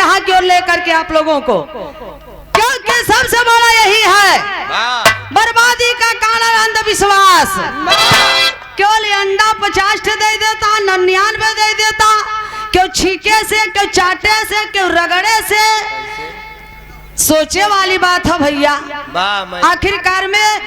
यहाँ की ओर लेकर के आप लोगों को, क्योंकि सबसे बड़ा यही है बर्बादी का कारण अंधविश्वास। केवल अंडा 50 दे देता, 99 दे देता, क्यों छीके से, क्यों चाटे से, क्यों रगड़े से। सोचे वाली बात है भैया। आखिरकार में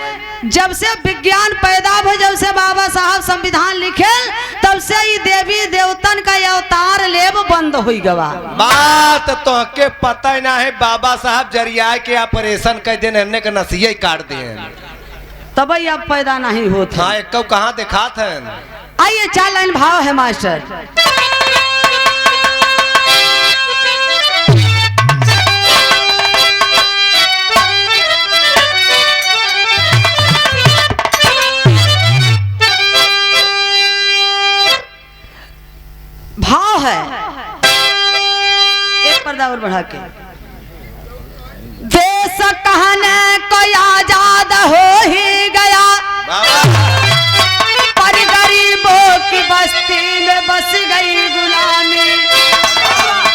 जब से विज्ञान पैदा हो, जब से बाबा साहब संविधान लिखे, तब से ही देवी देवतन का अवतार लेब बंद हो गवा। बात तो के पता ही ना है। बाबा साहब जरिया के ऑपरेशन कर देने के नसिया काट दिए, तब अब पैदा नहीं होता। हाँ, एक कहाँ देखा था। आइए 4 लाइन भाव है मास्टर। भाव है, एक पर्दा और बढ़ा के। देश कहने को आजाद हो ही गया, पर गरीबों की बस्ती में बस गई गुलामी।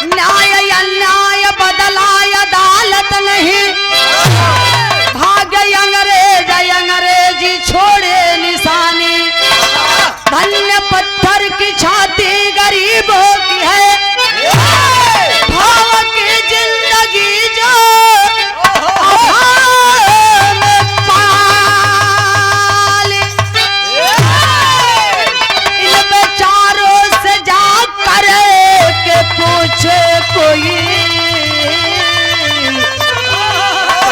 न्याय अन्याय बदला अदालत नहीं, भाग्य अंग्रेजी छोड़े निशानी। धन्य पत्थर की छाती गरीबों की है, भाव की जिंदगी जो पाली। इन बेचारों से जा कर के पूछे कोई,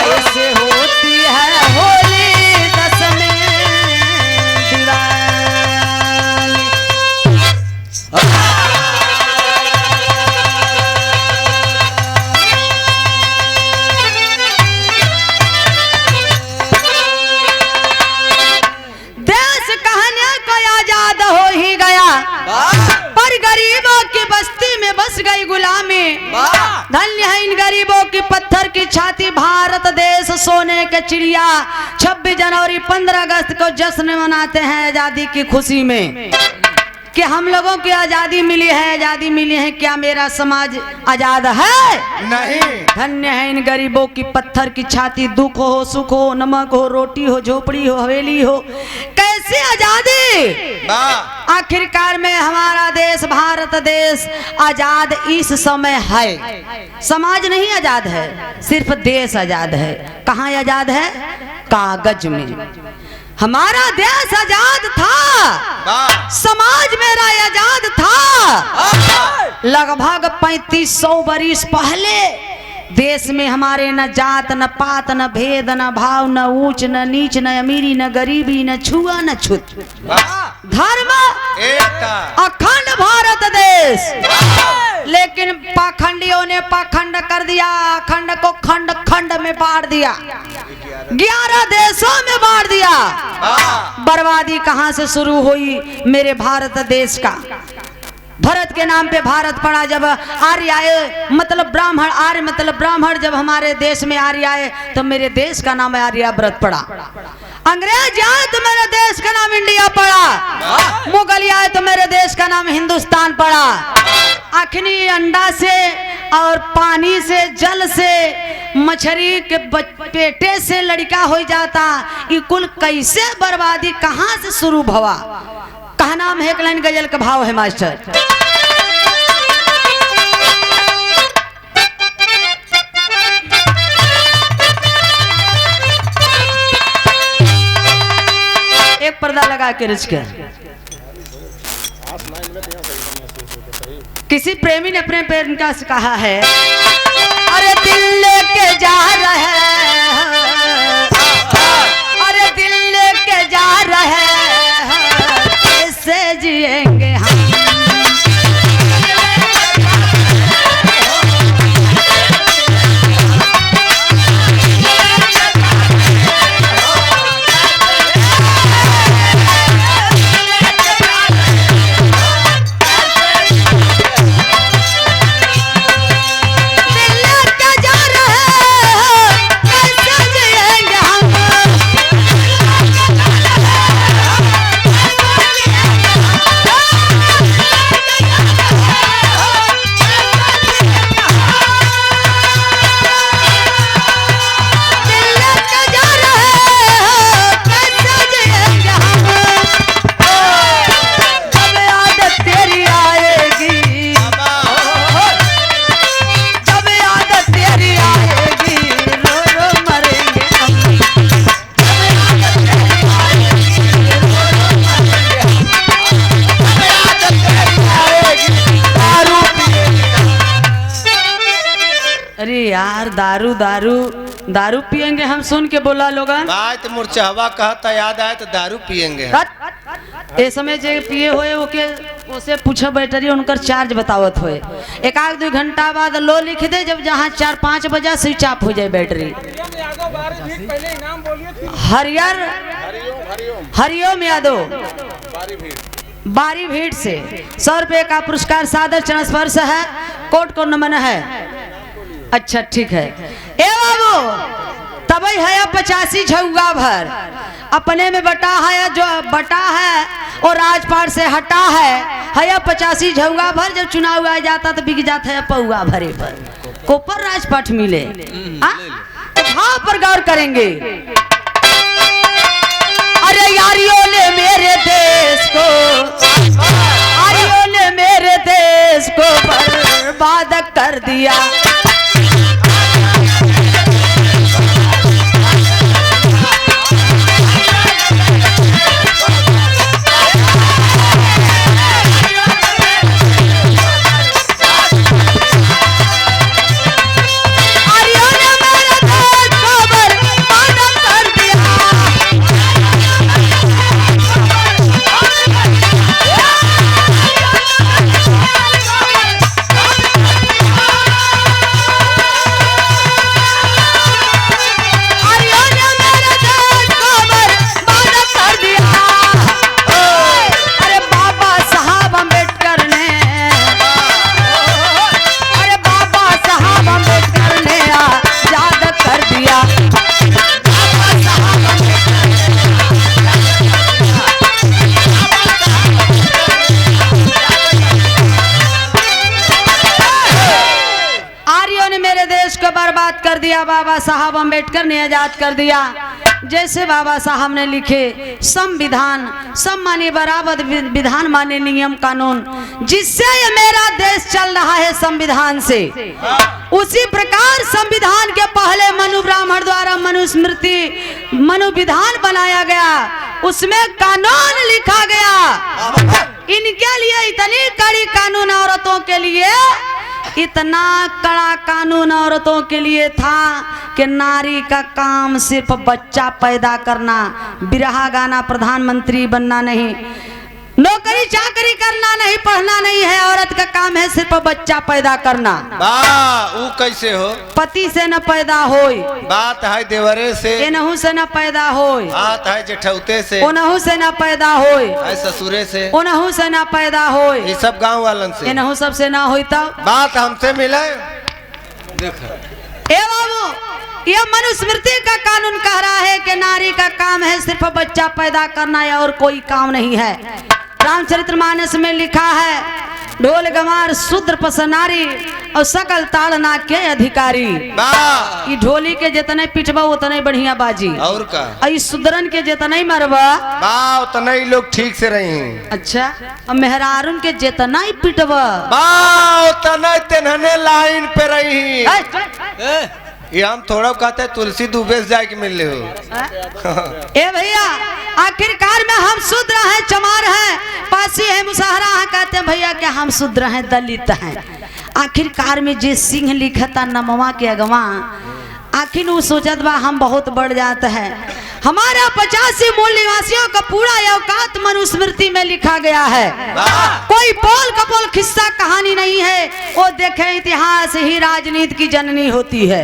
कैसे होती है होली दशमी दिवाली। देश कहने को आजाद हो ही गया, पर गरीबों की बस्ती में बस गई गुलामी। धन्य है इन गरीबों की पत्थर की छाती, भारत देश सोने के चिड़िया। 26 जनवरी 15 अगस्त को जश्न मनाते हैं आजादी की खुशी में, कि हम लोगों की आजादी मिली है, आजादी मिली है। क्या मेरा समाज आजाद है? नहीं। धन्य है इन गरीबों की पत्थर की छाती, दुख हो सुख हो, नमक हो रोटी हो, झोपड़ी हो हवेली हो, कैसी आजादी। आखिरकार में हमारा देश भारत देश आजाद इस समय है, समाज नहीं आजाद है, सिर्फ देश आजाद है। कहाँ आजाद है? कागज में। हमारा देश आजाद था, समाज मेरा आजाद था। लगभग 3500 वर्ष पहले देश में हमारे न जात न पात न भेद न भाव न ऊंच न नीच न अमीरी न गरीबी न छुआ न छूत, धर्म अखंड भारत देश। लेकिन पाखंडियों ने पाखंड कर दिया, अखंड को खंड खंड में बांट दिया, 11 देशों में बांट दिया। बर्बादी कहां से शुरू हुई? मेरे भारत देश का। भरत के नाम पे भारत पड़ा। जब आर्य आए मतलब ब्राह्मण, आर्य मतलब ब्राह्मण, जब हमारे देश में आर्य आए तो मेरे देश का नाम आर्यावर्त पड़ा। अंग्रेज आए तो मेरे देश का नाम इंडिया पड़ा। मुगल आए तो मेरे देश का नाम हिंदुस्तान पड़ा। अखनी अंडा से और पानी से, जल से, मछली के पेटे से लड़का हो जाता। ये कुल कैसे बर्बादी कहाँ से शुरू भवा? कहा नाम है? एक लाइन गजल का भाव है मास्टर। एक पर्दा लगा के रिच कर। किसी प्रेमी ने अपने प्रेमिका से कहा है, अरे दिल लेके जा रहे हैं, अरे दिल लेके जा रहे हैं, कैसे जिएंगे हम। अरे यार दारू दारू दारू पियेंगे हम सुन के बोला लोगन भाई तो मुरचहवा कहता याद आए तो दारू पियेंगे। ए समय जे पिए होए ओके ओसे पूछा बैटरी उनकर चार्ज बतावत होए। एक आध 2 घंटा बाद लो लिख दे, जब जहाँ 4-5 बजे स्विच ऑफ हो जाए बैटरी। हरिओम यादव बारी भीड़ से 100 रुपए का पुरस्कार सादर चरण स्पर्श है। कोट को नमन है। अच्छा ठीक है। ए बाबू तबई है 85 झुआ भर अपने में बटा है, जो बटा है और राजपाट से हटा है 85 झुआ भर। जब चुनाव आ जाता तो बिक जाता है पौआ भरे पर कोपर राजपाट मिले। हाँ पर गौर करेंगे। अरे यारियों ने मेरे देश को, यारियों ने मेरे देश को बर्बाद कर दिया। कर दिया, बाबा साहब अम्बेडकर ने आजाद कर दिया। जैसे बाबा साहब ने लिखे संविधान, सब माने बराबर विधान माने नियम कानून, जिससे ये मेरा देश चल रहा है संविधान से। उसी प्रकार संविधान के पहले मनु ब्राह्मण द्वारा मनुस्मृति मनु विधान बनाया गया, उसमें कानून लिखा गया। इनके लिए इतनी कड़ी कानून औरतों के लिए, इतना कड़ा कानून औरतों के लिए था कि नारी का काम सिर्फ बच्चा पैदा करना, बिरहा गाना, प्रधानमंत्री बनना नहीं, नौकरी चाकरी करना नहीं, पढ़ना नहीं है। औरत का काम है सिर्फ बच्चा पैदा करना। वो कैसे हो? पति से न पैदा होई, बात है देवरे से, एनहू से न पैदा होई, बात है जेठौते से, ओनहू से न पैदा होई, ससुरे से, ओनहू से न पैदा होई, ये सब गांव वालन से, एनहू सब से ना होई। तब बात हमसे मिले। देखो ए बाबू, यह मनुस्मृति का कानून कह रहा है कि नारी का काम है सिर्फ बच्चा पैदा करना है और कोई काम नहीं है। रामचरितमानस में लिखा है, ढोल गमार शूद्र पसनारी और सकल ताड़ना के अधिकारी। ये ढोली के जितने पिटबा उतने बढ़िया बाजी, और का इस शूद्रन के जितने मरबा उतने ही लोग ठीक से रही। अच्छा, और मेहरारून के जितना ही पिटबा उतना तेनहने लाइन पे रही। ये हम थोड़ा कहते तुलसी दुबे से जाके मिल ले हो। ए भैया, आखिरकार में हम शूद्र हैं, चमार हैं, पासी हैं, मुसहरा हैं, कहते हैं भैया कि हम शूद्र हैं, दलित हैं। आखिरकार में जे सिंह लिखता नमवा के अगवा, आखिर वो सोचत बा हम बहुत बढ़ जाता है। हमारा 85 मूल निवासियों का पूरा औकात मनुस्मृति में लिखा गया है। कोई पोल कपोल किस्सा कहानी नहीं है। वो देखे इतिहास ही राजनीति की जननी होती है।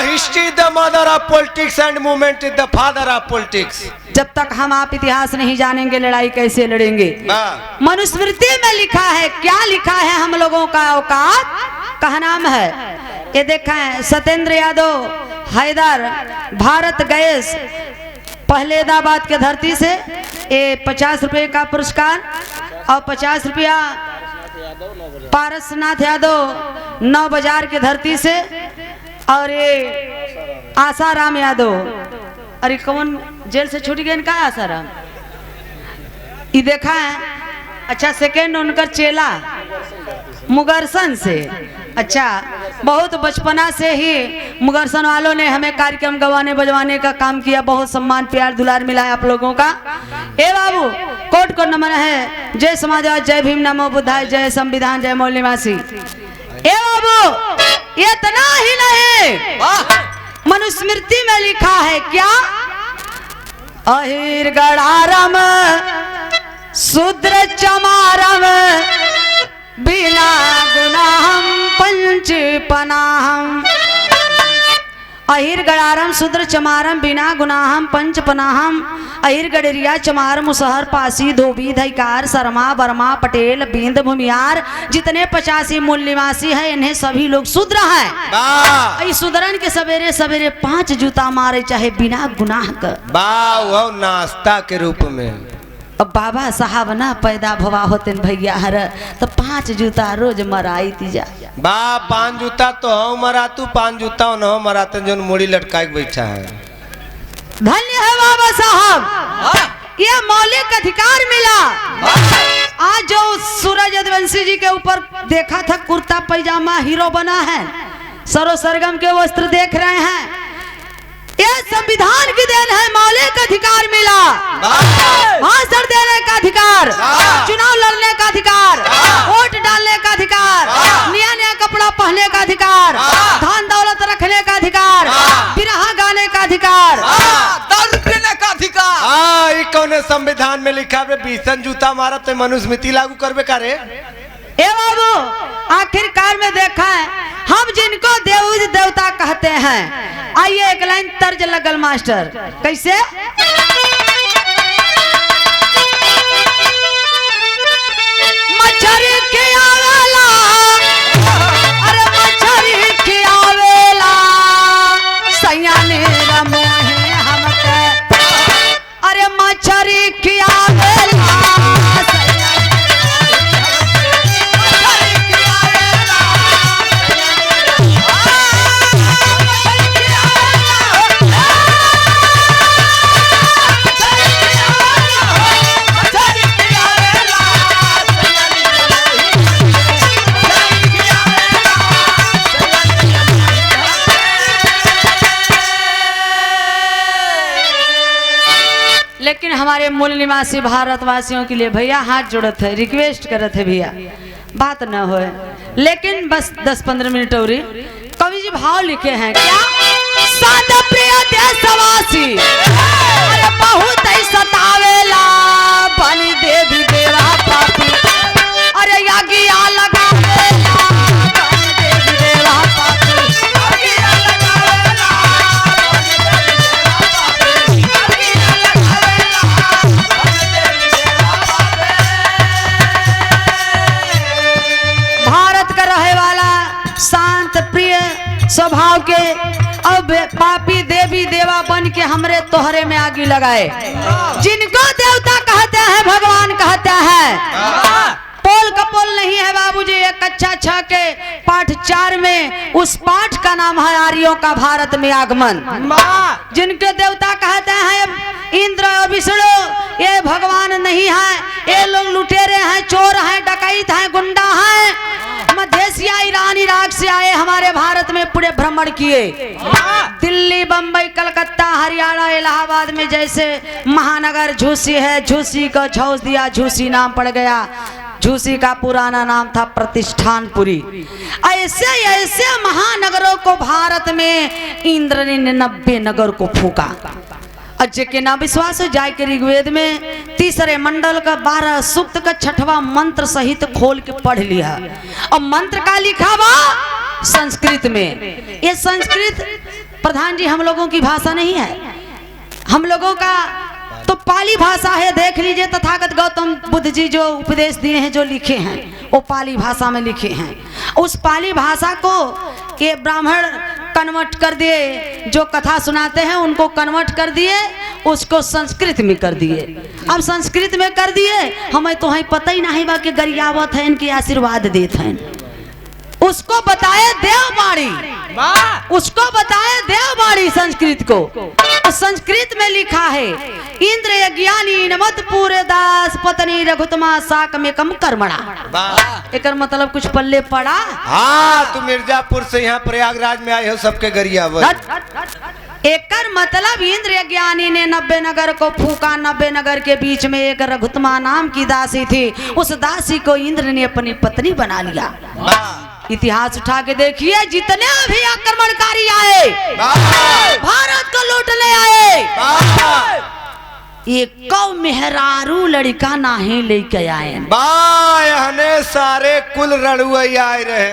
History the mother of politics and movement is the father of politics. जब तक हम आप इतिहास नहीं जानेंगे लड़ाई कैसे लड़ेंगे। मनुस्मृति में लिखा है, क्या लिखा है हम लोगों का औकात का नाम है। ये देखा है, सत्येंद्र यादव हैदर भारत गैस पहलेदाबाद के धरती से ये 50 रुपए का पुरस्कार और 50 रुपया पारसनाथ यादव 9 बाजार के धरती से, और ये आसाराम यादव, अरे कौन जेल से छूट गए इनका आसाराम, ये देखा है। अच्छा, सेकेंड उनका चेला मुगरसन से। अच्छा, बहुत बचपना से ही मुगरसन वालों ने हमें कार्यक्रम गवाने बजवाने का काम किया, बहुत सम्मान प्यार दुलार मिला है आप लोगों का। ए बाबू, कोट को नमन है। जय समाजवाद, जय भीम, नमो बुद्धाय, जय संविधान, जय मौल निवासी। ए बाबू, ये इतना ही नहीं, मनुस्मृति में लिखा है क्या? अहिर गड़ारम शूद्र चमारम बिना गुनाहम पंच पनाहम। अहिर गड़ारम शूद्र चमारम बिना गुनाहम पंच पनाहम। अहिर गडरिया चमार मुसहर पासी धोबी धैकार शर्मा वर्मा पटेल बिंद भूमियार जितने 85 मूल निवासी है, इन्हें सभी लोग शूद्र हैं। इस शूद्रन के सवेरे सवेरे 5 जूता मारे चाहे बिना गुनाह का। वो नाश्ता के रूप में। अब बाबा साहब ना पैदा भवा होते भैया हर तो 5 जूता रोज मराई तीजा। 5 जूता तो हम मरा तू 5 जूता न मराते जो मुड़ी लटका के बैठा है। धन्य है बाबा साहब, ये मौलिक अधिकार मिला। आज जो सूरज यदुवंशी जी के ऊपर देखा था कुर्ता पैजामा हीरो बना है, सरो सरगम के वस्त्र देख रहे हैं, ये संविधान की देन है। मौलिक अधिकार मिला, भाषण देने का अधिकार, चुनाव लड़ने का अधिकार, वोट डालने का अधिकार, नया नया कपड़ा पहनने का अधिकार, धन दौलत रखने का अधिकार, बिरहा गाने का अधिकार, दारू पीने का अधिकार। ये कौन संविधान में लिखा है? 20 जूता मारा तो मनुस्मृति लागू करबे करे। ए बाबू, आखिरकार में देखा है हम जिनको देव देवता कहते हैं। आइए एक लाइन तर्ज लगल मास्टर, कैसे? मछरी के आवेला, अरे मछरी के आवेला, सयाने रमोहे हमके, अरे मछरी के आवेला, लेकिन हमारे मूल निवासी भारतवासियों के लिए भैया हाथ जोड़त है, रिक्वेस्ट करत है भैया, बात न हो, लेकिन बस 10-15 मिनट और। कवि जी भाव लिखे हैं क्या? सात प्रिय देशवासी, अरे बहुत ही सतावेला, बनी देवी देवा पापी, अरे यागिया लगावेला, बनी देवी देवा पापी, यागिया लगावेला, भारत का रहे वाला शांत प्रिय स्वभाव के अब पापी देवी देवा बन के हमरे तोहरे में आगी लगाए। जिनको देवता कहते हैं भगवान कहते हैं, पोल कपोल नहीं है बाबूजी। एक कक्षा 6 के पाठ 4 में उस पाठ का नाम है आर्यों का भारत में आगमन। जिनके देवता कहते हैं इंद्र और विष्णु, ये भगवान नहीं है, ये लोग लुटेरे हैं, चोर हैं, डकैत हैं, गुंडा हैं, मध्येशिया ईरान इराक से आए, हमारे भारत में पूरे भ्रमण किए। दिल्ली बंबई कलकत्ता हरियाणा इलाहाबाद में जैसे महानगर झूसी है, झूसी को झौस दिया, झूसी नाम पड़ गया। झूसी का पुराना नाम था प्रतिष्ठानपुरी। ऐसे ऐसे महानगरों को भारत में इंद्र ने 90 नगर को फूका। अजय के ना विश्वास हो जाए के ऋग्वेद में 3रे मंडल का 12 सूक्त का 6वां मंत्र सहित खोल के पढ़ लिया। और मंत्र का लिखा हुआ संस्कृत में। ये संस्कृत प्रधान जी हम लोगों की भाषा नहीं है, हम लोगों का तो पाली भाषा है। देख लीजिए तथागत गौतम बुद्ध जी जो उपदेश दिए हैं, जो लिखे हैं, वो पाली भाषा में लिखे हैं। उस पाली भाषा को ये ब्राह्मण कन्वर्ट कर दिए, जो कथा सुनाते हैं उनको कन्वर्ट कर दिए, उसको संस्कृत में कर दिए। अब संस्कृत में कर दिए, हमें तो है पता ही नहीं बा कि गरियावत है, इनके आशीर्वाद देते हैं। उसको बताए देववाणी, उसको बताए देववाणी संस्कृत को। संस्कृत में लिखा है इंद्र यज्ञानी नमत पूरे दास पत्नी रघुतमा साक में कम कर्मणा। एक मतलब कुछ पल्ले पड़ा। हाँ, तू मिर्जापुर से यहाँ प्रयागराज में आए हो, सबके गरियावत। एकर मतलब इंद्र यज्ञानी ने 90 नगर को फूका। 90 नगर के बीच में एक रघुतमा नाम की दासी थी, उस दासी को इंद्र ने अपनी पत्नी बना लिया। इतिहास उठा के देखिए, जितने भी आक्रमणकारी आए भारत को लूटने आए, ये कौ मेहरारू लड़का नहीं लेके आए। बाहने सारे कुल रड़ुई आए रहे।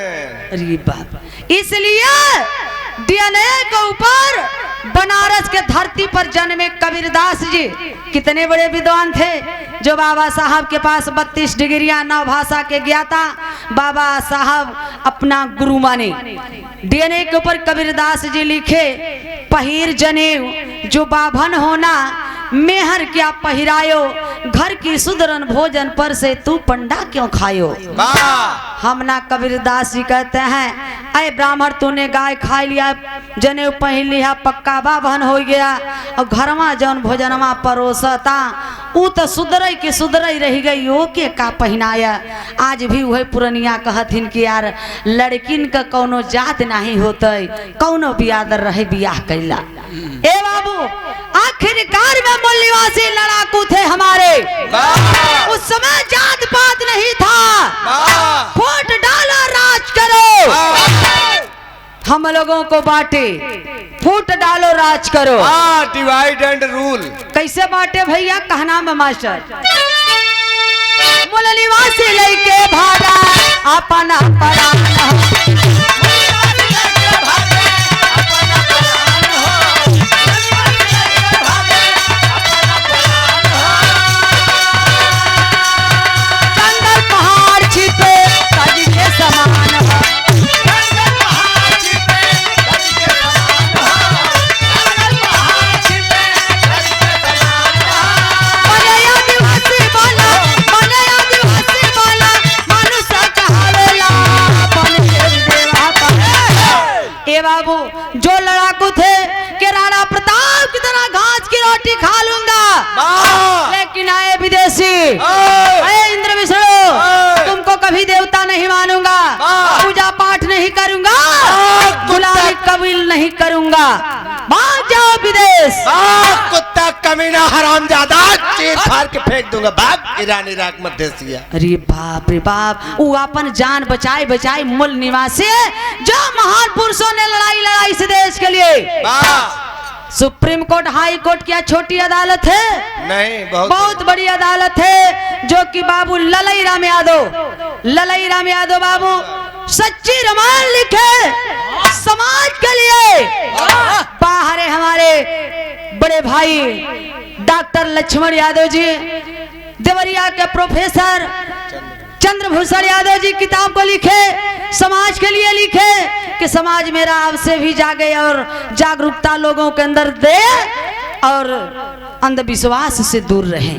अरे बाप, इसलिए डीएनए के ऊपर बनारस के धरती पर जन्मे कबीरदास जी कितने बड़े विद्वान थे, जो बाबा साहब के पास 32 डिग्रियां 9 भाषा के ज्ञाता बाबा साहब अपना गुरु माने। डीएनए के ऊपर कबीरदास जी लिखे, पहिर जनेऊ जो बाभन होना, मेहर क्या पहिरायो, घर की सुधरन भोजन पर से तू पंडा क्यों खायो। हम ना कबीरदास जी कहते हैं, अरे ब्राह्मण तूने गाय खा लिया, जनेऊ पहन लिया, पक्का बाभन हो गया, और घरमा जौन भोजनमा परोसता ऊ तो सुधरई के सुधरई रह गई, ओ के का पहनाया। आज भी वही पुरनिया कहथिन कि यार लड़किन का कौनो जात नहीं होते, कौनो बियादर रहे बियाह कैला। ए बाबू, आखिरकार में मूल निवासी लड़ाकू थे हमारे, उस समय जात पात नहीं था। फूट डालो राज करो, हम लोगों को बांटे, फूट डालो राज करो। Divide and rule. कैसे बांटे भैया, कहना में मास्टर, मूल निवासी लेके भागा अपना पराना, जंगल पहाड़ छिपे ताज के समान है, बाबू जो लड़ाकू थे कि राणा प्रताप की तरह घास की रोटी खा लूंगा, लेकिन आए विदेशी, आए इंद्र विष्णु, तुमको कभी देवता नहीं मानूंगा, पूजा पाठ नहीं करूंगा, गुलामी कबूल नहीं करूंगा, भाग जाओ विदेश। कुत्ता कमीना हरामजादा, चीर फाड़ के फेंक दूंगा, भाग ईरान इराक मध्य एशिया। अरे बाप रे बाप, वो अपन जान बचाए बचाए मूल निवासी जो महान पुरुषों ने लड़ाई से देश के लिए। सुप्रीम कोर्ट, हाई कोर्ट क्या छोटी अदालत है? नहीं, बहुत बड़ी अदालत है, जो कि बाबू ललई राम यादव बाबू सच्ची रामायण लिखे समाज के लिए। बाहर है हमारे बड़े भाई डॉक्टर लक्ष्मण यादव जी, देवरिया के प्रोफेसर चंद्रभूषण यादव जी किताब को लिखे, समाज के लिए लिखे कि समाज मेरा आपसे भी जागे और जागरूकता लोगों के अंदर दे और अंधविश्वास से दूर रहे।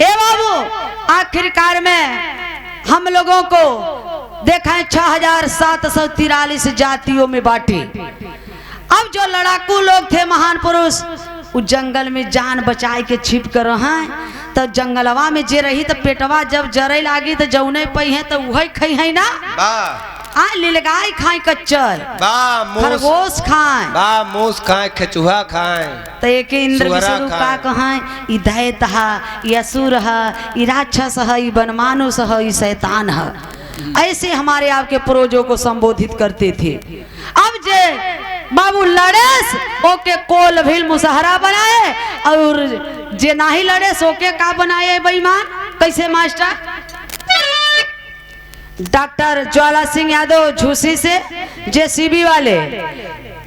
ए बाबू, आखिरकार में हम लोगों को देखा है 6743 जातियों में बांटे। अब जो लड़ाकू लोग थे महान पुरुष, उस जंगल में जान बचाए के छिप कर रहे, तो जंगलवा में जे रही तो पेटवा जब जरे लागी तो जौने पई है तो वही खाई है ना, आ लीलगाय खाए, कच्चर खरगोश खाए, मूस खाए, खचुहा खाए, तो एक इंद्र विष्णु का कहां, ई दैत है, ई असुर है, ई राक्षस है, ई बनमानुष है, ई शैतान है। ऐसे हमारे आपके पूर्वजों को संबोधित करते थे। अब जे बाबू लड़ेस ओके कोल भील मुसहरा बनाए, और जे नहीं लड़ेस ओके का बनाए बेईमान। कैसे मास्टर? डॉक्टर ज्वाला सिंह यादव झूसी से जेसीबी वाले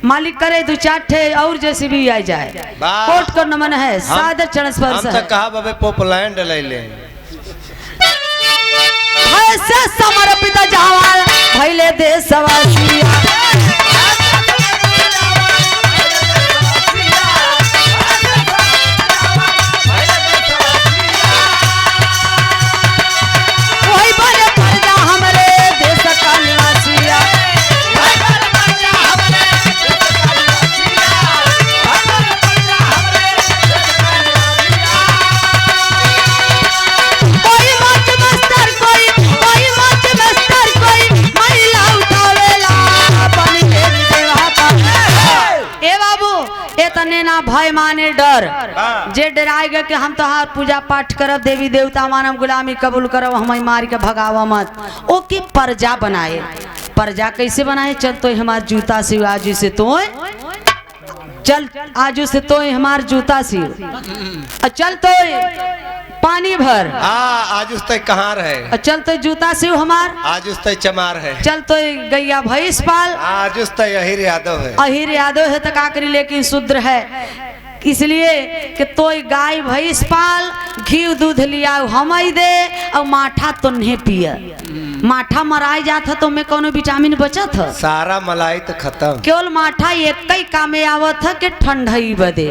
मालिक करे 2-4 ठे और जेसीबी आ जाए, कोर्ट को नमन है, सादर चरण स्पर्श है। कहा बाबे पोपलैंड ले ऐसे समर्पित जवान भइले देशवासिया, वही बने प्रजा हमरे देश का निवासिया। कोई मच मस्तर कोई मच मस्तर कोई महिला उठावेला पानी के देवा का। ए बाबू, एतने ना भय माने डर, जे डराए गए कि हम तोहार पूजा पाठ करब, देवी देवता मानव, गुलामी कबूल करब, हम मार के भगावा मत, ओके प्रजा बनाए। प्रजा कैसे बनाए? चल तो हमार जूता सी आज से तो चल आज से तो हमार जूता सी चल तो पानी भर आज उस तक कहाँ रहे? चल तो जूता सी हमार आज उस तक चमार है। चल तो गैया भैंस पाल आज उस तक अहिर यादव है। अहिर यादव है तो का करी लेकिन शूद्र है इसलिए कि तो गाय भैंस पाल घी दूध लिया हम दे और माठा तो नहीं पिया माठा मराई जात तो में कोनो विटामिन बचत है सारा मलाई तो खत्म केवल माठा एक ही काम आवत है कि ठंडई बदे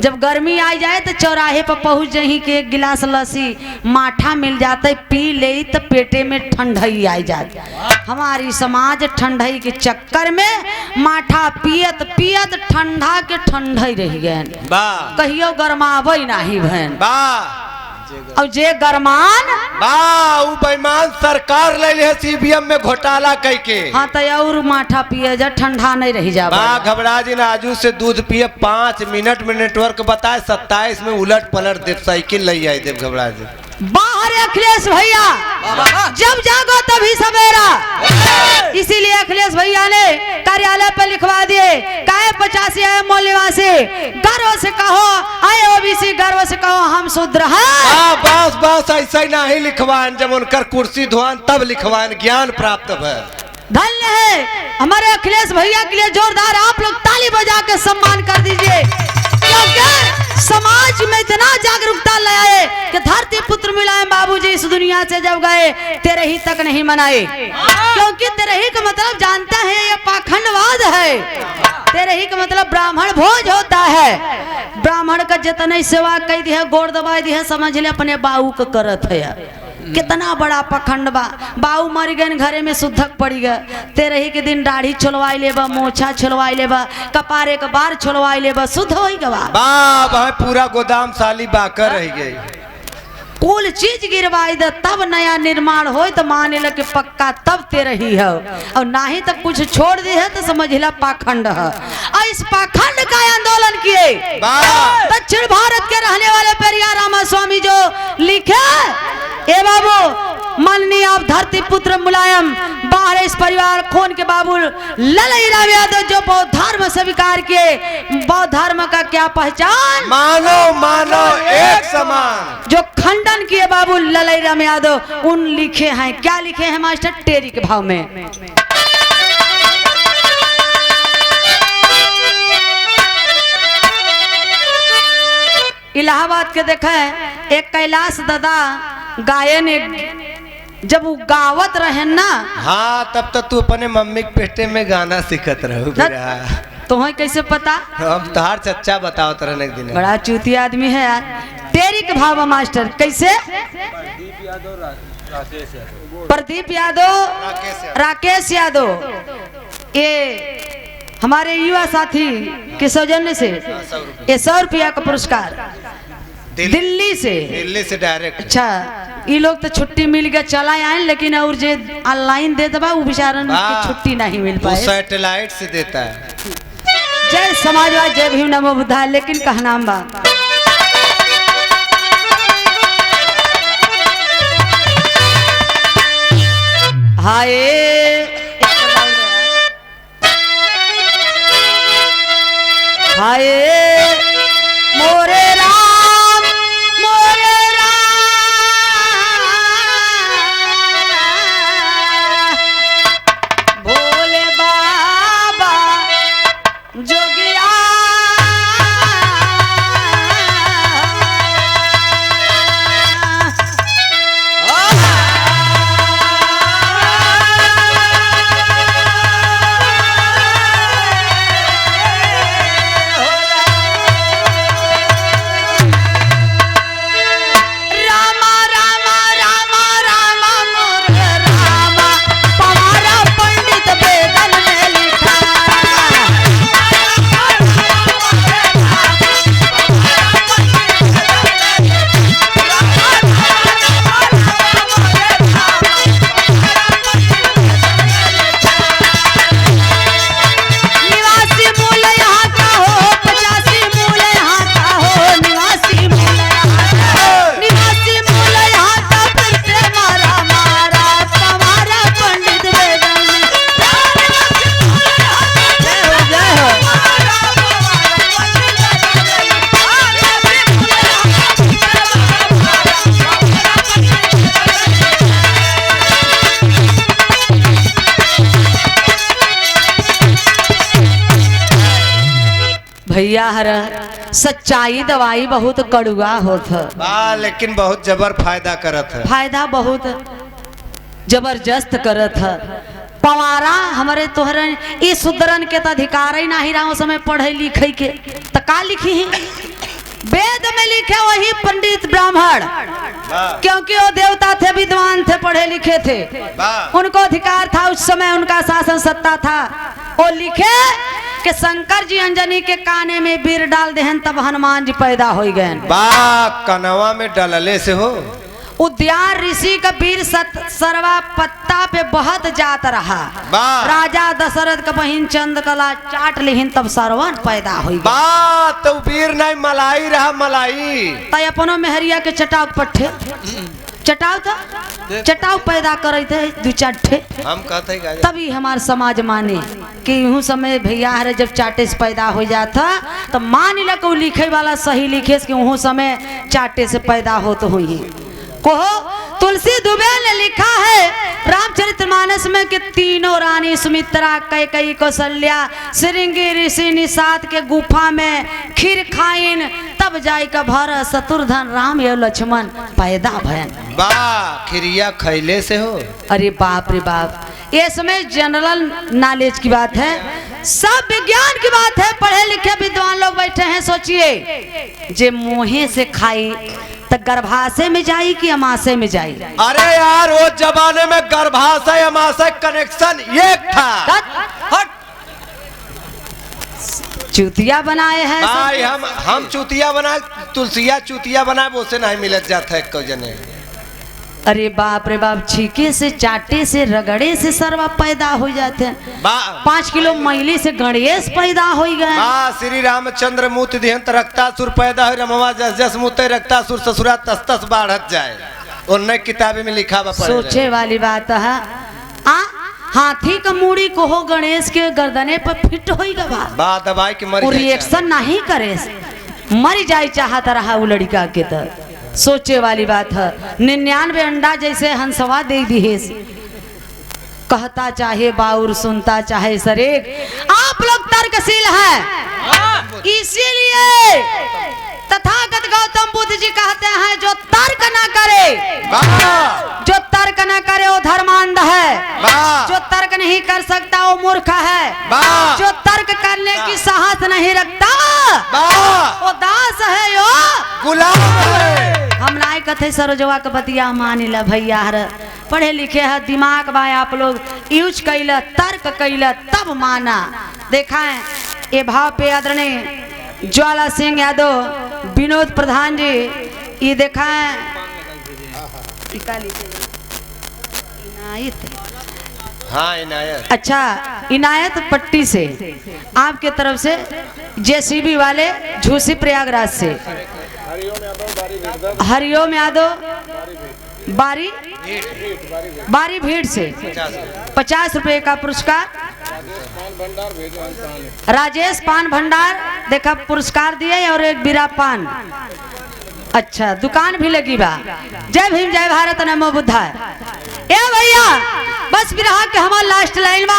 जब गर्मी आ जाए तो चौराहे पर पहुंच जही के एक गिलास लस्सी माठा मिल जाता है पी ले तो पेटे में ठंडई आ जाती। हमारी समाज ठंडई के चक्कर में माठा पियत पियत ठंडा के ठंडई रह गए कहियो गरमावे नहीं भैन और जे गरमान बेईमान सरकार ले ले सीबीएम में घोटाला कई के हाँ तो और माठा पिए जा ठंडा नहीं रह जा घबरा जी ना आजू से दूध पिए 5 मिनट में नेटवर्क बताए 27 में उलट पलट देव साइकिल ले आई देव घबरा जी बाहर अखिलेश भैया जब जागो तभी सवेरा इसीलिए अखिलेश भैया ने कार्यालय पर लिखवा दिए काहे 85 आए मूल निवासी गर्व से कहो आए ओबीसी गर्व से कहो हम शूद्र हैं। बस बस ऐसा ही नहीं लिखवान जब उनकर कुर्सी धुआन तब लिखवान ज्ञान प्राप्त है। धन्य है हमारे अखिलेश भैया के लिए जोरदार आप लोग ताली बजा के सम्मान कर दीजिए क्योंकि समाज में इतना जागरूकता लाए कि धरती पुत्र मुलायम बाबूजी इस दुनिया से जब गए तेरे ही तक नहीं मनाए क्योंकि तेरे ही का मतलब जानता है ये पाखंडवाद है। तेरे ही का मतलब ब्राह्मण भोज होता है ब्राह्मण का जितने सेवा कई दी है गोड़ दबाई दी है समझ ले अपने बाऊ को करत है कितना बड़ा पखंड बा बाऊ मर गए घरे में शुद्धक पड़ी गए तेरे ही के दिन दाढ़ी छोलवाई लेबा मोछा छोलवाई लेबा कपारे के बार छोलवाई लेबा शुद्ध हो गवा पूरा गोदाम साली बाकर रह गई कुल चीज गिरवाई दे तब नया निर्माण हो तो मान ल कि पक्का तब ते रही है और ना ही तब कुछ छोड़ दी है तो समझ ला पाखंड है। और इस पाखंड का आंदोलन किए दक्षिण भारत के रहने वाले पेरियार रामास्वामी जो लिखे ए बाबू माननीय आप धरती पुत्र मुलायम बाहर इस परिवार खून के बाबू ललई राम यादव जो बौद्ध धर्म स्वीकार किए बौद्ध धर्म का क्या पहचान मानो मानो एक समान जो खंडन किए बाबू ललई राम यादव उन लिखे हैं क्या लिखे हैं मास्टर टेरी के भाव में इलाहाबाद के देखा है एक कैलाश दादा गायन जब वो गावत रहे ना हाँ तब तक तू अपने मम्मी के पेटे में गाना सीखत रहो तुम्हें कैसे पता हम तोहार चच्चा बताओ तरह एक दिन बड़ा चूती आदमी है यार तेरी के भाव मास्टर कैसे प्रदीप यादव राकेश यादव ये हमारे युवा साथी के सौजन्य से ये 100 रुपया का पुरस्कार दिल्ली से डायरेक्ट। अच्छा ये लोग तो छुट्टी मिल गया चला आए लेकिन और जे ऑनलाइन दे दबा वो बेचारन की छुट्टी नहीं मिल पाए सैटेलाइट से देता है। जय समाजवाद जय भीम नमो बुद्धाय लेकिन कहना बा हाय हाय मोरे राम भोले बाबा जोगिया भैया हर सच्चाई दवाई बहुत कड़ुआ होत है। लेकिन बहुत जबर फायदा करत है। फायदा बहुत जबरदस्त करत है। पवारा हमारे तोहरे ई सुदरन के तो अधिकार ही नहीं रहा समय पढ़े लिखे के तो का लिखी है? वेद में लिखे वही पंडित ब्राह्मण, क्योंकि वो देवता थे, विद्वान थे, पढ़े लिखे थे, उनको अधिकार था उस समय, उनका शासन सत्ता था। वो लिखे कि शंकर जी अंजनी के काने में बीर डाल देहन तब हनुमान जी पैदा हो गए। कनवा में डलले से हो उद्यान ऋषि का वीर सरवा पत्ता पे बहुत जात रहा। राजा दशरथ का बहिन चंद्रकला चाट लिहिन तब सरवन पैदा हुई। तो वीर नहीं मलाई रहा मलाई तय अपनो मेहरिया के चटाव पट्ठे चटाव था, चटाव पैदा करे थे दू चार ठे। हम कहते तभी हमार समाज माने कि यूं समय भैया हरे जब चाटे से पैदा हो जाता तो मान लग लिखे वाला सही लिखे कि वह समय चाटे से पैदा हो तो हुई। कहो तुलसी दुबे ने लिखा है रामचरितमानस में कि तीनों रानी सुमित्रा, कैकेयी, कौशल्या, श्रृंगी ऋषि निषाद के गुफा में खीर खाइन तब जाय का भरत शत्रुघ्न राम या लक्ष्मण पैदा भयन। खिरिया खैले से हो। अरे बाप रे बाप, ये समय जनरल नॉलेज की बात है, सब विज्ञान की बात है। पढ़े लिखे विद्वान लोग बैठे हैं। सोचिए जे मुँहे से खाई तो गर्भाशय में जाई कि अमाशय में जाई? अरे यार वो जमाने में गर्भाशय अमाशय कनेक्शन एक था। चूतिया बनाए हैं भाई, हम चूतिया बनाए, तुलसिया चूतिया बनाए, वो से नहीं मिलत जाता है जने। अरे बाप रे बाप, छीके से चाटे से रगड़े से सरवा पैदा हो जाते हैं। 5 किलो मैली से गणेश पैदा हो गए। श्री रामचंद्र मूत दिहंत रक्तासुर पैदा हो रमवा जस जस मुते रक्तासुर ससुरा तस तस बढ़त जाए। उन्हें किताबे में लिखा हुआ। सोचे वाली बात है। हाथी का मूड़ी को हो गणेश के गर्दने पर फिट होगा दबाई के मर रिएक्शन नहीं करे, मर जाए चाहता रहा वो लड़का के। तो सोचे वाली बात है। 99 अंडा जैसे हंसवा दे दी है, कहता चाहे बाउर सुनता चाहे सरेग। आप लोग तर्कशील हैं, इसीलिए तथागत गौतम बुद्ध जी कहते हैं जो तर्क न करे, जो तर्क न करे वो धर्मांध है, जो तर्क नहीं कर सकता वो मूर्ख है, जो तर्क करने की साहस नहीं रखता वो दास है, यो गुलाम है। हम नाय कथे सरोजवा के बतिया मानी ला भैया हर पढ़े लिखे है, दिमाग बा आप लोग यूज कैला, तर्क कैला तब माना। देखा है ये भाव पे आदरणीय ज्वाला सिंह यादव, विनोद प्रधान जी, ये देखा है इनायत। हाँ इनायत। अच्छा, इनायत पट्टी से आपके तरफ से जेसीबी वाले झूसी प्रयागराज से हरिओम यादव बारी भीड़ से 50 रुपए का पुरस्कार। राजेश पान भंडार देखा पुरस्कार दिए और एक बीरा पान। अच्छा, दुकान भी लगी बा। जय भीम जय भारत नमो बुद्धाय। ए भैया बस बिरहा के हमार लास्ट लाइन में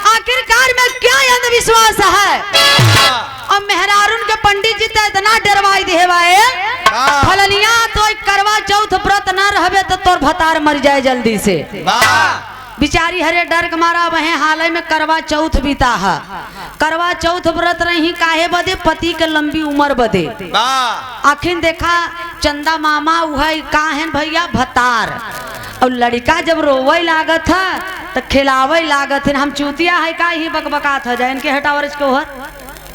आखिरकार में क्या अंधविश्वास है। अब मेहरारून के पंडित जी तो इतना डरवाई दे फलनिया तो करवा चौथ व्रत न रहबे तो तोर भतार मर जाए जल्दी से। बिचारी हरे डर के मारा वह हाल में करवा चौथ बीता है। करवा चौथ व्रत रही काहे बदे? पति के लंबी उम्र बदे। आखिर देखा चंदा मामा वह काहन भैया भतार। और लड़का जब रोवे लागत है तो खिलावे लागत है। हम चूतिया है का ही बकबकात है जाए इनके हटावर इसको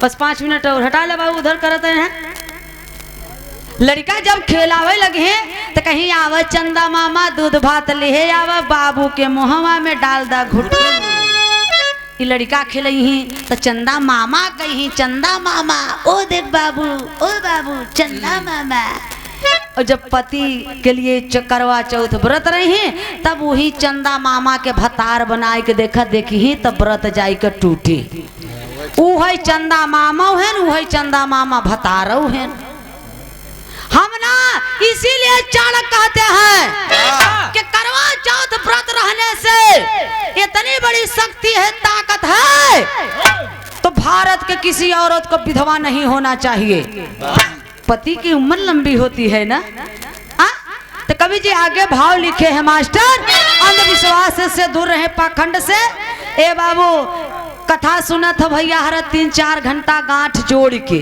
बस 5 मिनट और हटा ले बाबू उधर करते हैं। लड़का जब खिलावे लगे तो कहीं आव चंदा मामा दूध भात ले आव बाबू के मुहवा में डाल दा घुट। लड़का खिलही तो चंदा मामा कहीं चंदा मामा ओ देख बाबू ओ बाबू चंदा मामा। और जब पति के लिए करवा चौथ व्रत रही तब वही चंदा मामा के भतार बनाए के देखा देखी तब व्रत जाई के टूटी। वही चंदा मामा है वही चंदा मामा भतारो है। हम ना इसीलिए चाणक्य कहते हैं कि करवा चौथ व्रत रहने से इतनी बड़ी शक्ति है ताकत है तो भाग भारत के किसी औरत को विधवा नहीं होना चाहिए। पति की उम्र लंबी होती है ना। तो कवि जी आगे भाव लिखे हैं मास्टर, अंधविश्वास से दूर रहे, पाखंड से। ए बाबू कथा सुनत हो भैया हर 3-4 घंटा गांठ जोड़ के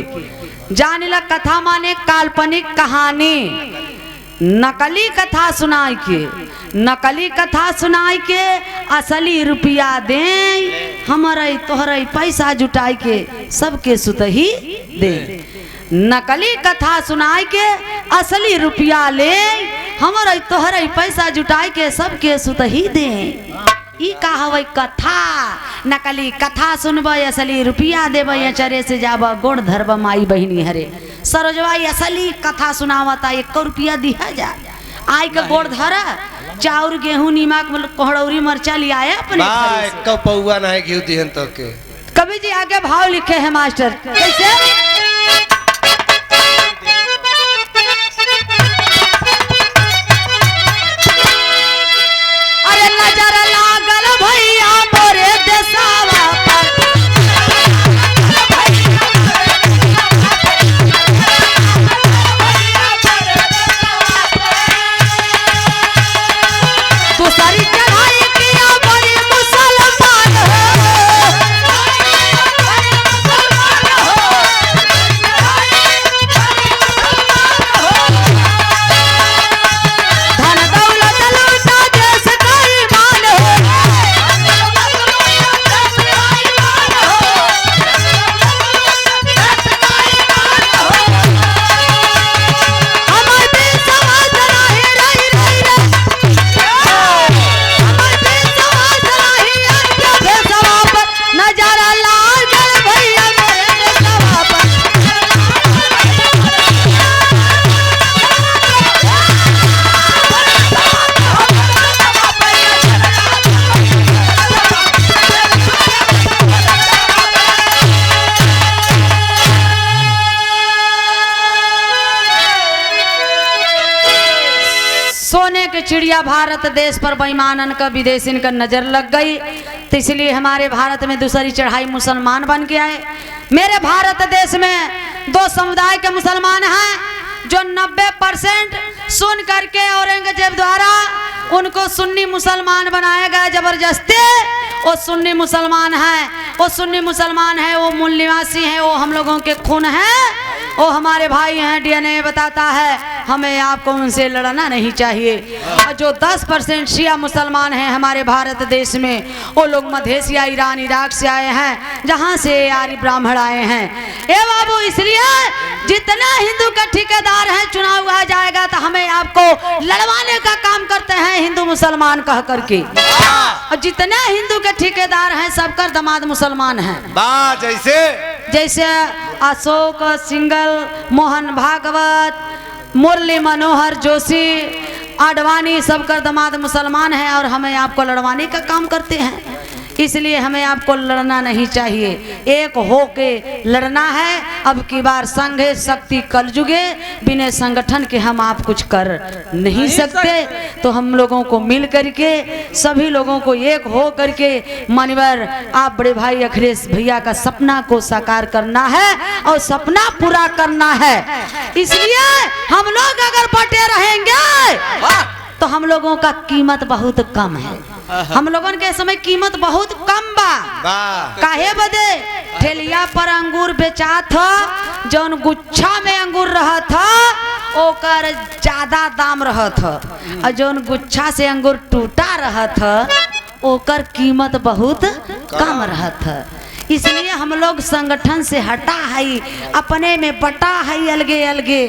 जाने लग। कथा माने काल्पनिक कहानी, नकली कथा सुनाई के, नकली कथा सुनाई के असली रुपया दे, हमारे तोहरे पैसा जुटाई के सबके सुतही दे। नकली कथा सुनाई के असली रुपया ले, हमारे तोहरे पैसा जुटाई के सबके सुतही दे। ई का हवै कथा, नकली कथा सुनबै असली रुपया देबै, चरे से जाब गोड़ धरब माई बहिनी हरे। सरोजवाई असली कथा सुनावता 1 रुपया दिया जा, आई के गोड़ धर, चाउर गेहूं नीमक कोहड़ौरी मरचा लियाए अपने घर से। कब पौआ नहीं घी दिहन तो के। कवि जी आगे भाव लिखे हैं मास्टर, कैसे? नजर लागल भैया मोरे देशवा पर, दूसरी चढ़ाई किया बड़ी मुसलमान धन दौलत लूटा देश का ईमान हमारे भी समाज रही रही रही रही, हमारे भी समाज रही अंत्य भेसवा पर, नजारा लागल भैया मेरे देशवा पर। सोने की चिड़िया भारत देश पर बेईमानन का विदेशीन का नजर लग गई, तो इसलिए हमारे भारत में दूसरी चढ़ाई मुसलमान बन के आए। मेरे भारत देश में 2 समुदाय के मुसलमान हैं, जो 90% सुन करके औरंगजेब द्वारा उनको सुन्नी मुसलमान बनाया गया जबरदस्ती। वो सुन्नी मुसलमान हैं, वो सुन्नी मुसलमान हैं, वो मूल निवासी हैं, वो हम लोगों के खून हैं, वो हमारे भाई हैं। डीएनए बताता है हमें आपको उनसे लड़ना नहीं चाहिए। और जो 10% शिया मुसलमान हैं हमारे भारत देश में, वो लोग मध्य एशिया, ईरान, इराक से आए हैं, जहाँ से आर्य ब्राह्मण आए हैं। ए बाबू, इसलिए जितना हिंदू का ठेकेदार है, चुनाव आ जाएगा तो हमें आपको लड़वाने का काम करते हैं हिंदू मुसलमान कह करके। और जितने हिंदू के ठेकेदार हैं सबका दामाद मुसलमान हैं। जैसे अशोक सिंगल, मोहन भागवत, मुरली मनोहर जोशी, आडवाणी, सबका दामाद मुसलमान है और हमें आपको लड़वाने का काम करते हैं। इसलिए हमें आपको लड़ना नहीं चाहिए, एक हो के लड़ना है। अब की बार संघे शक्ति कलयुगे, बिना संगठन के हम आप कुछ कर नहीं सकते। तो हम लोगों को मिल करके, सभी लोगों को एक हो करके, मान्यवर आप बड़े भाई अखिलेश भैया का सपना को साकार करना है और सपना पूरा करना है। इसलिए हम लोग अगर बटे रहेंगे तो हम लोगों का कीमत बहुत कम है। हम लोगों के समय कीमत बहुत कम बा। काहे बदे? ठेलिया पर अंगूर बेचा था, जौन गुच्छा में अंगूर रहा था ओकर ज्यादा दाम रहा था, और जौन गुच्छा से अंगूर टूटा रहा था ओकर कीमत बहुत कम रहा था। इसलिए हम लोग संगठन से हटा है, अपने में बटा है, अलगे अलगे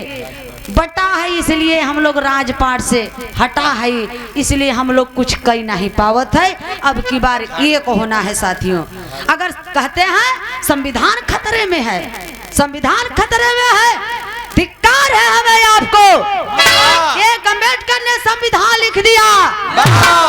बटा है। इसलिए हम लोग राजपाट से हटा है, इसलिए हम लोग कुछ कही नहीं पावत है। अब की बार एक होना है साथियों। अगर कहते हैं संविधान खतरे में है, संविधान खतरे में है, धिक्कार है हमें आपको। एक अम्बेडकर ने संविधान लिख दिया,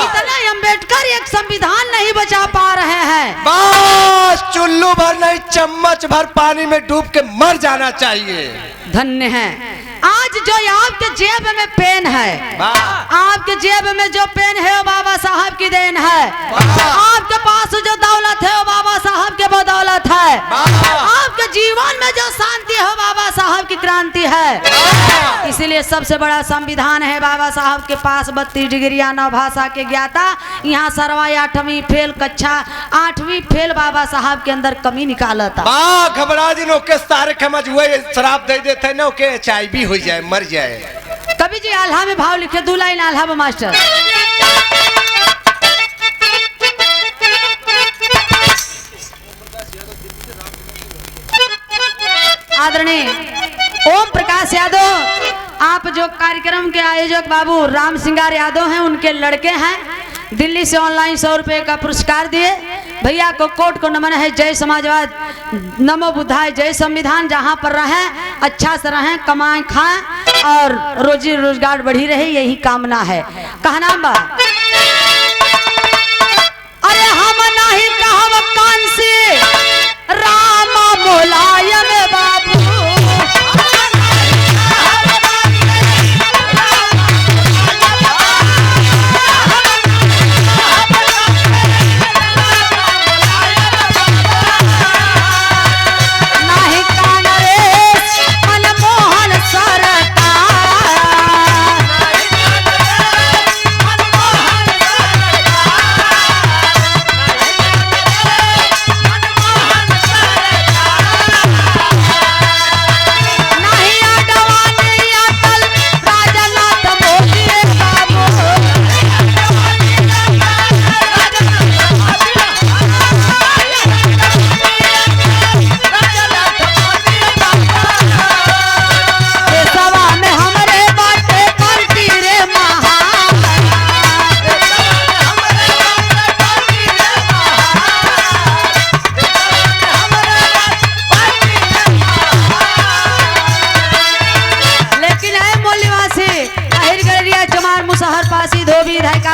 इतने अम्बेडकर एक संविधान नहीं बचा पा रहे हैं। बस चुल्लू भर नहीं, चम्मच भर पानी में डूब के मर जाना चाहिए। धन्य है। आज जो आपके जेब में पेन है, आपके जेब में जो पेन है वो बाबा साहब की देन है। आपके पास जो दौलत है वो बाबा साहब के बदौलत जरूरत है। आपके जीवन में जो शांति हो बाबा साहब की क्रांति है। इसीलिए सबसे बड़ा संविधान है बाबा साहब के पास। 32 डिग्रियां नौ भाषा के ज्ञाता, यहाँ सरवा 8वीं फेल, कक्षा 8वीं फेल बाबा साहब के अंदर कमी निकाला था। घबरा दिन के सारे समझ हुए शराब दे देते न के HIV हो जाए, मर जाए। कवि जी आल्हा में भाव लिखे, 2 लाइन आल्हा में मास्टर। आदरणीय ओम प्रकाश यादव, आप जो कार्यक्रम के आयोजक बाबू राम सिंगार यादव हैं, उनके लड़के हैं। दिल्ली से ऑनलाइन 100 रुपए का पुरस्कार दिए। भैया को कोर्ट को नमन है। जय समाजवाद, नमो बुद्धाय, जय संविधान। जहाँ पर रहें अच्छा से रहें, कमाएं खाएं और रोजी रोजगार बढ़ी रहे, यही कामना है। कहना बा अरे हम नहीं कहब कान से राम मोलायम बाबू,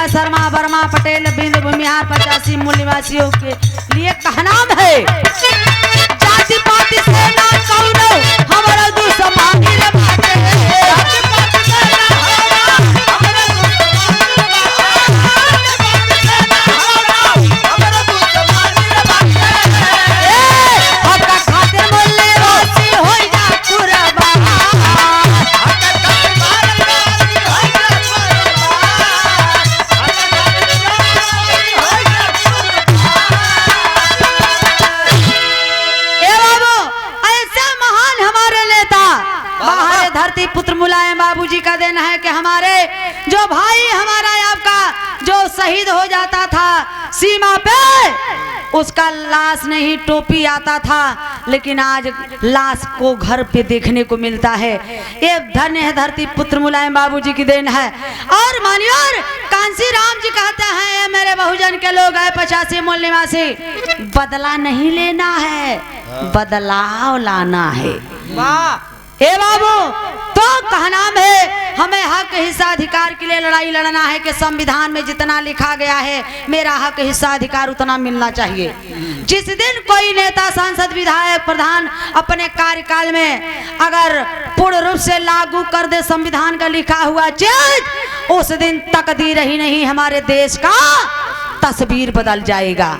शर्मा वर्मा पटेल बिंद भूमिहार 85 मूल निवासियों के लिए कहनाम है। जाति पाति से ना कौनो हमारा दुश्मन रे बाटे, जाति पाति से ना हमारा दुश्मन रे बाटे। हक्का खातिर मोले वासी होई जा कुरबा, हक्का खातिर मारवासी होई जा धरती पुत्र मुलायम बाबूजी का देना है कि हमारे जो भाई हमारा आपका जो शहीद हो जाता था सीमा पे, उसका लाश नहीं टोपी आता था, लेकिन आज लाश को घर पे देखने को मिलता है। ये धन्य है धरती पुत्र मुलायम बाबूजी की देन है। और मानिए कांसी राम जी कहते हैं, ये मेरे बहुजन के लोग है 85 मूल निवासी, बदला नहीं लेना है, बदलाव लाना है। हे बाबू, तो कहनाम है हमें हक हिस्सा अधिकार के लिए लड़ाई लड़ना है कि संविधान में जितना लिखा गया है मेरा हक हिस्सा अधिकार उतना मिलना चाहिए। जिस दिन कोई नेता सांसद विधायक प्रधान अपने कार्यकाल में अगर पूर्ण रूप से लागू कर दे संविधान का लिखा हुआ चीज, उस दिन तकदीर ही नहीं हमारे देश का तस्वीर बदल जाएगा।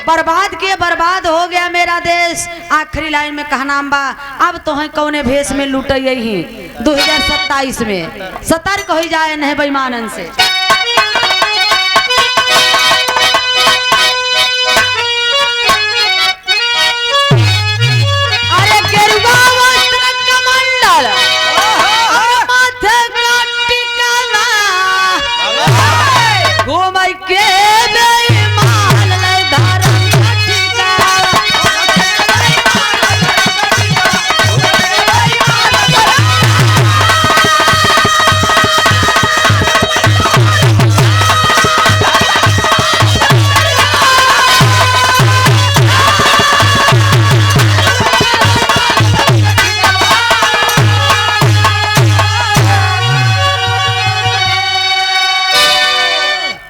बर्बाद किए बर्बाद हो गया मेरा देश। आखिरी लाइन में कहनाम बा, अब तो है कौने भेष में लूट ही 2027 में सतर्क हो जाए नहीं बेईमानन से। अरे गेरुआ वस्त्र कमंडल माथे का टिकाला घूम के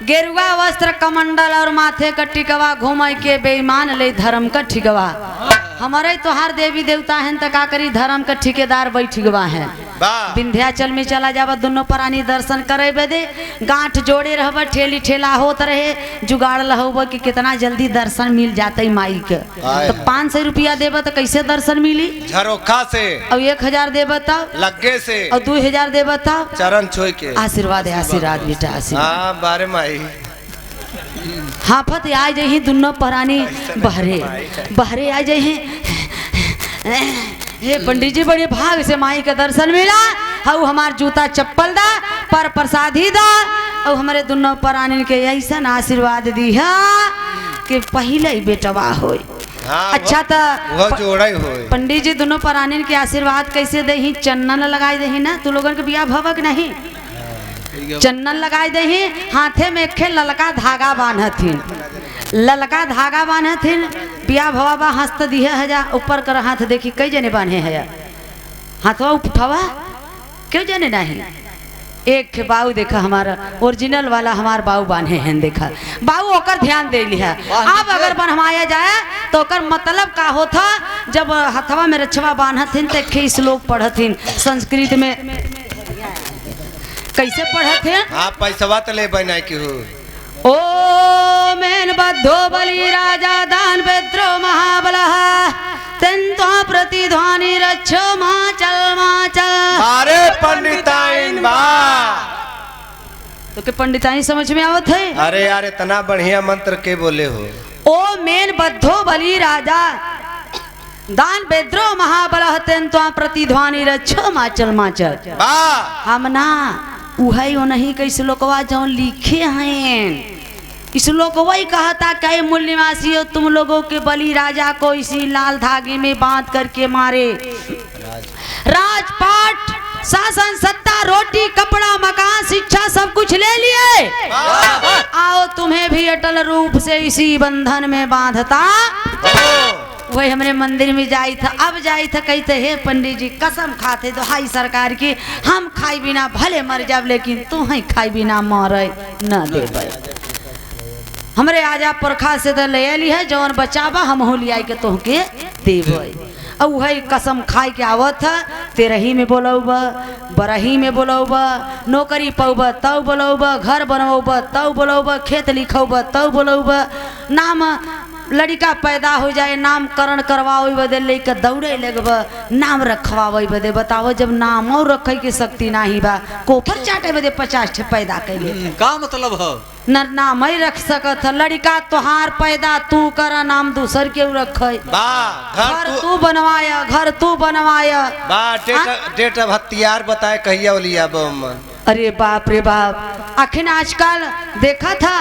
गेरुआ वस्त्र कमंडल और माथे का टिकवा घूम के बेईमान ले धर्म का ठिकवा। हमारे तोहार देवी देवता हैं तो का करी धर्म का ठेकेदार बैठ गवा है। वाह। विंध्याचल में चला जावा दोनों प्राणी दर्शन करे बदे गांठ जोड़े रहब ठेली ठेला होत रहे जुगाड़ लहोब कि कितना जल्दी दर्शन मिल जाते माई के। तो 500 रुपया देब तो कैसे दर्शन मिली? झरोखा से और 1000 देब तब लगे से और 2000 देब तब चरण छोई के। आशीर्वाद है आशीर्वाद बेटा आशीर्वाद। हाँ बारे माई हाफत आ जाही दोनों प्राणी बहरे बहरे आ जाही। हे पंडित जी बड़े भाग से माई का दर्शन मिला। हऊ हमार जूता चप्पल दा पर प्रसादी दा और हमारे दोनों प्राणी के ऐसा आशीर्वाद दी है कि पहले ही बेटवा हो। हाँ, अच्छा वो जोड़ा ही होए। पंडित जी दोनों प्राणी के आशीर्वाद कैसे दही? चन्नन लगाई दही ना तू लोगन के बिया भवक नहीं चन्नन लगाई दही हाथे में खे ललका धागा बांधथिन ललका धागा बांधथिन बिया भवा हंसत दिए हजा ऊपर कर हाथ देखी कई जने बांधे है हाथवा उठावा क्यों जने नहीं। एक बाऊ देखा हमारा ओरिजिनल वाला हमार बाऊ बांधे हैं देखा बाऊ ओकर ध्यान दे लिया। अब अगर बनवाया जाए तो ओकर मतलब का होता जब हथवा में रछवा बांधथिन तो खे श्लोक पढ़थिन संस्कृत में कैसे पढ़थिन? हाँ पैसा तो ले बनाए की हो। ओ मेन बद्धो बलि राजा दान बेद्रो महाबलः तेन्त्वा प्रतिध्वनि रक्षो माचल। अरे पंडिताइन बा तो के पंडिताइन समझ में आवत है? अरे यार इतना बढ़िया मंत्र के बोले हो। ओ मेन बद्धो बलि राजा दान बेद्रो महाबलः तेन्त्वा प्रतिध्वनि रक्षो माचल। वाह हमना उहई ओ नहीं कैसे लोकवा जो लिखे हैं इस लोग वही कहता कई मूल निवासी हो तुम लोगों के बलि राजा को इसी लाल धागे में बांध करके मारे। राजपाट शासन सत्ता रोटी कपड़ा मकान शिक्षा सब कुछ ले लिए। आओ तुम्हें भी अटल रूप से इसी बंधन में बांधता। वही हमारे मंदिर में जाई था अब जाई था कहते हे पंडित जी कसम खाते तो हाई सरकार की हम खाई बिना भले मर जाब लेकिन तू ही खाई बिना मरे न दे। हमरे आजा पुरखा से तो ले ली है जौन बचावा हम हो लिया के तोहके देबै। और वही कसम खाई के आवत है तेरही में बोलौब बरही में बोलौब नौकरी पौब तब बोलौब घर बनौब तब बोलौब खेत लिखौब तब बोलौब नाम लड़का पैदा हो जाए नामकरण करवावे बदे लेके दौड़े लगब नाम रखवावे बदे बताओ जब नाम और रखे के शक्ति नहीं बा कोपर चाटे बदे 50 ठे पैदा कैले का मतलब है न नाम ही रख सकत लड़का तोहार पैदा तू कर नाम दूसर के रखे घर तू बनवाया घर तू बनवाया डेट ऑफ हथियार बताए कहिया लिया बमन। अरे बाप रे बाप अखिन आजकल देखा था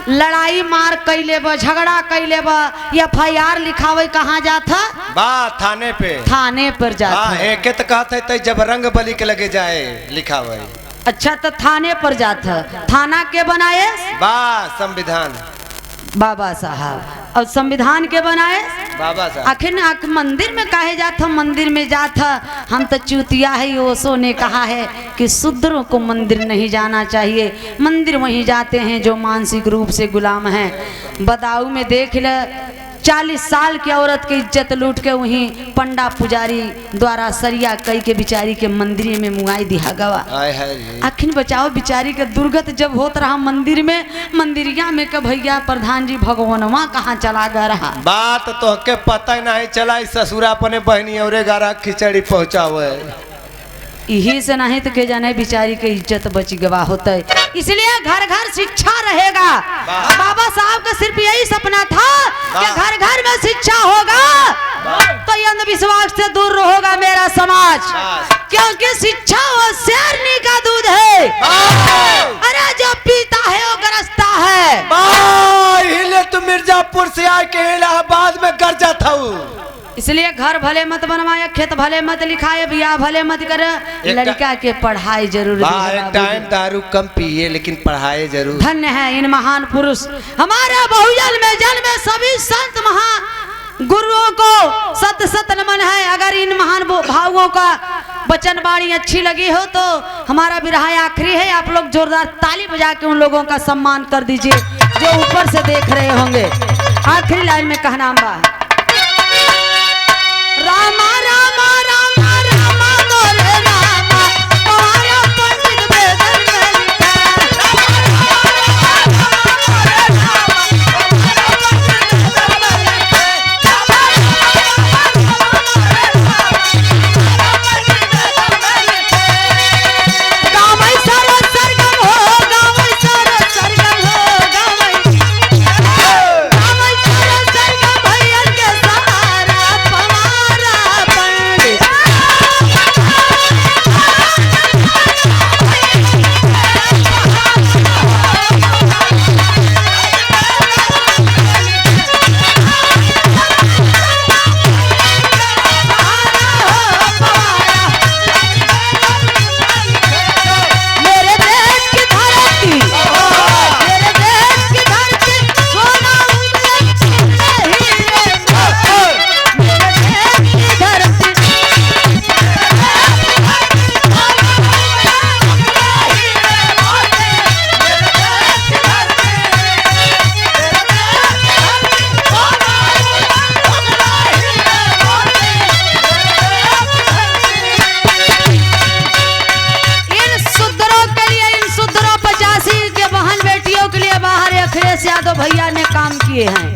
लड़ाई मार कैले बा झगड़ा कैले बा FIR लिखावे कहाँ जाता बा थाने पर जाता एक तो कहते थे जब रंग बलि के लगे जाए लिखावे। अच्छा तो थाने पर जाता थाना के बनाए बा संविधान बाबा साहब और संविधान के बनाए बाबा साहब। आखिर मंदिर में काहे जाता मंदिर में जाता हम तो चूतिया है ओशो ने कहा है कि शूद्रों को मंदिर नहीं जाना चाहिए मंदिर वहीं जाते हैं जो मानसिक रूप से गुलाम हैं। बदाऊ में देख ले 40 साल की औरत की इज्जत लूट के वहीं पंडा पुजारी द्वारा सरिया कई के बिचारी के मंदिर में मुआई दिया गवा। आखिर बचाओ बिचारी के दुर्गत जब होत रहा मंदिर में मंदिरिया में के भैया प्रधान जी भगवानवा कहाँ चला गया रहा बात तो के पता नहीं चला ससुरा अपने बहनी और 11 खिचड़ी पहुँचावे यही से नहीं तो के जाने बिचारी के इज्जत बच गवा होता है इसलिए घर घर शिक्षा रहेगा। बाबा साहब का सिर्फ यही सपना था कि घर घर में शिक्षा होगा तो ये अंधविश्वास से दूर होगा मेरा समाज क्योंकि शिक्षा वो शेरनी का दूध है। अरे जो पीता है वो गरजता है। हिले तो मिर्जापुर से आके इलाहाबाद में गरजा था इसलिए घर भले मत बनवाया खेत भले मत लिखाए बिया भले मत करे लड़का के पढ़ाई जरूर एक टाइम दारू कम पिए लेकिन पढ़ाई जरूर। धन्य है इन महान पुरुष हमारे बहुजन में जन्मे सभी संत महा गुरुओं को सत सत नमन है। अगर इन महान भावों का वचन वाणी अच्छी लगी हो तो हमारा विरह आखिरी है आप लोग जोरदार ताली बजा के उन लोगों का सम्मान कर दीजिए जो ऊपर से देख रहे होंगे। आखिरी लाइन में कहना बा रामा रामा रामा रामा मोरे रामा किए हैं